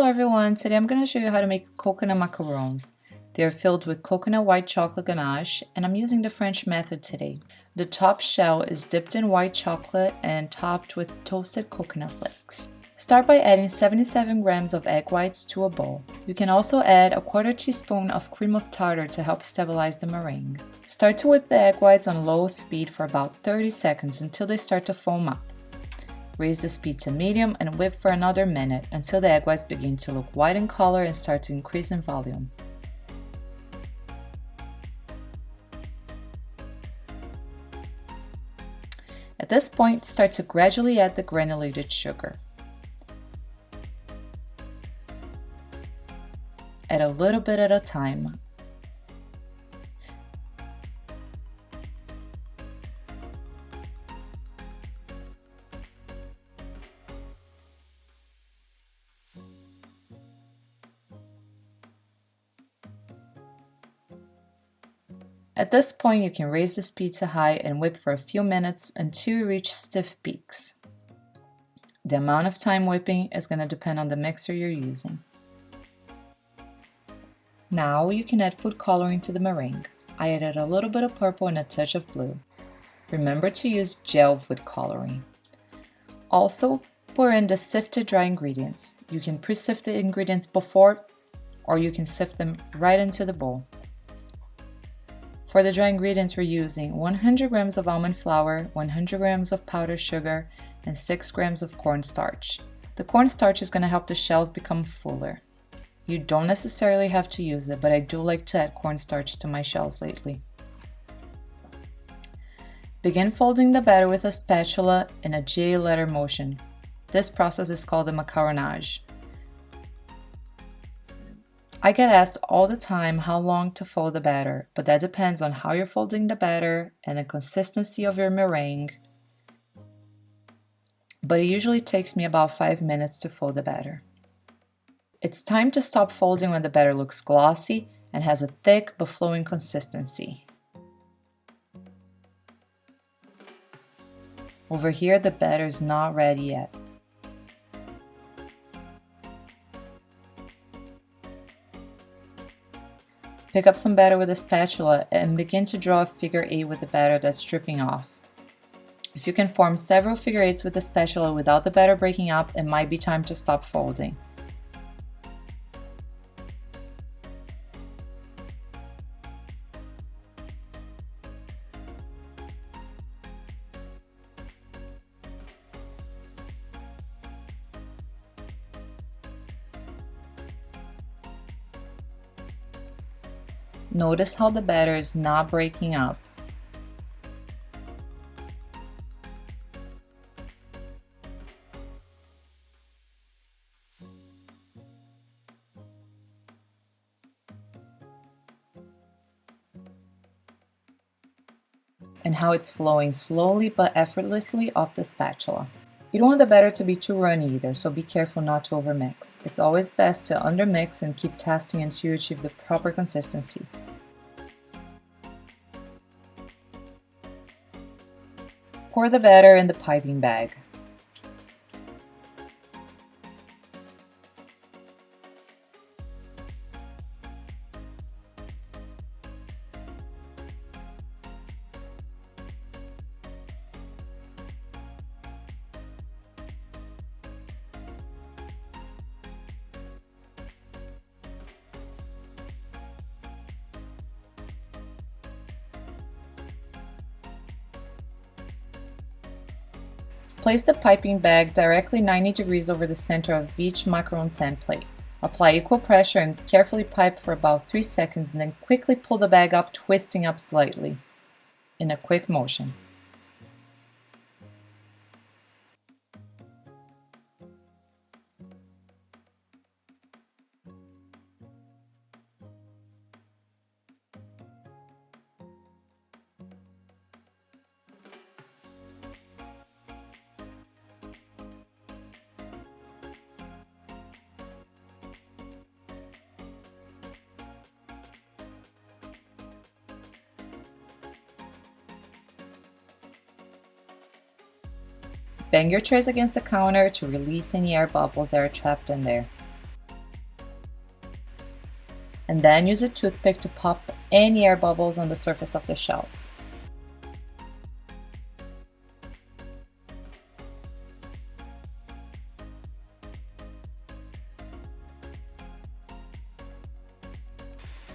everyone, today I'm going to show you how to make coconut macarons. They are filled with coconut white chocolate ganache and I'm using the French method today. The top shell is dipped in white chocolate and topped with toasted coconut flakes. Start by adding 77 grams of egg whites to a bowl. You can also add a quarter teaspoon of cream of tartar to help stabilize the meringue. Start to whip the egg whites on low speed for about 30 seconds until they start to foam up. Raise the speed to medium and whip for another minute until the egg whites begin to look white in color and start to increase in volume. At this point, start to gradually add the granulated sugar. Add a little bit at a time. At this point, you can raise the speed to high and whip for a few minutes until you reach stiff peaks. The amount of time whipping is going to depend on the mixer you're using. Now you can add food coloring to the meringue. I added a little bit of purple and a touch of blue. Remember to use gel food coloring. Also, pour in the sifted dry ingredients. You can pre-sift the ingredients before, or you can sift them right into the bowl. For the dry ingredients, we're using 100 grams of almond flour, 100 grams of powdered sugar, and 6 grams of cornstarch. The cornstarch is going to help the shells become fuller. You don't necessarily have to use it, but I do like to add cornstarch to my shells lately. Begin folding the batter with a spatula in a J letter motion. This process is called the macaronage. I get asked all the time how long to fold the batter, but that depends on how you're folding the batter and the consistency of your meringue. But it usually takes me about 5 minutes to fold the batter. It's time to stop folding when the batter looks glossy and has a thick but flowing consistency. Over here, the batter is not ready yet. Pick up some batter with a spatula and begin to draw a figure 8 with the batter that's dripping off. If you can form several figure 8s with the spatula without the batter breaking up, it might be time to stop folding. Notice how the batter is not breaking up. And how it's flowing slowly but effortlessly off the spatula. You don't want the batter to be too runny either, so be careful not to overmix. It's always best to undermix and keep testing until you achieve the proper consistency. Pour the batter in the piping bag. Place the piping bag directly 90 degrees over the center of each macaron template. Apply equal pressure and carefully pipe for about 3 seconds and then quickly pull the bag up, twisting up slightly in a quick motion. Bang your trays against the counter to release any air bubbles that are trapped in there. and then use a toothpick to pop any air bubbles on the surface of the shells.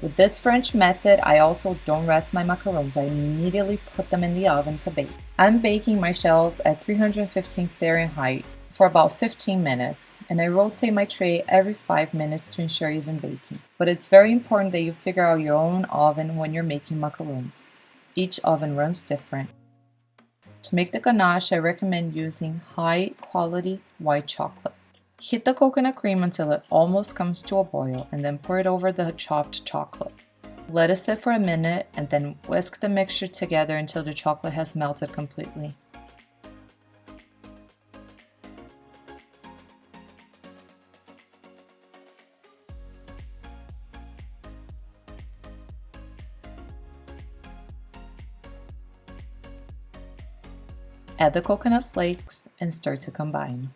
With this French method, I also don't rest my macarons. I immediately put them in the oven to bake. I'm baking my shells at 315 Fahrenheit for about 15 minutes, and I rotate my tray every 5 minutes to ensure even baking. But it's very important that you figure out your own oven when you're making macarons. Each oven runs different. To make the ganache, I recommend using high quality white chocolate. Heat the coconut cream until it almost comes to a boil and then pour it over the chopped chocolate. Let it sit for a minute and then whisk the mixture together until the chocolate has melted completely. Add the coconut flakes and stir to combine.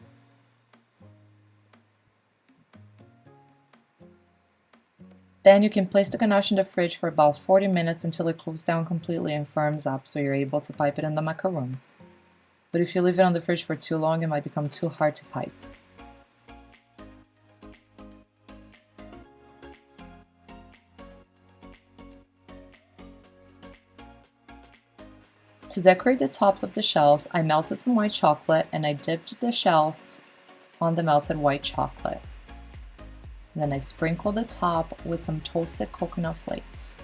Then you can place the ganache in the fridge for about 40 minutes until it cools down completely and firms up so you're able to pipe it in the macarons. But if you leave it on the fridge for too long, it might become too hard to pipe. To decorate the tops of the shells, I melted some white chocolate and I dipped the shells on the melted white chocolate. Then I sprinkle the top with some toasted coconut flakes.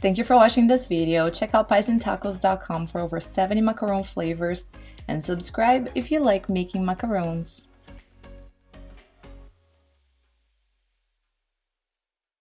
Thank you for watching this video. Check out paisandtacos.com for over 70 macaron flavors and subscribe if you like making macarons.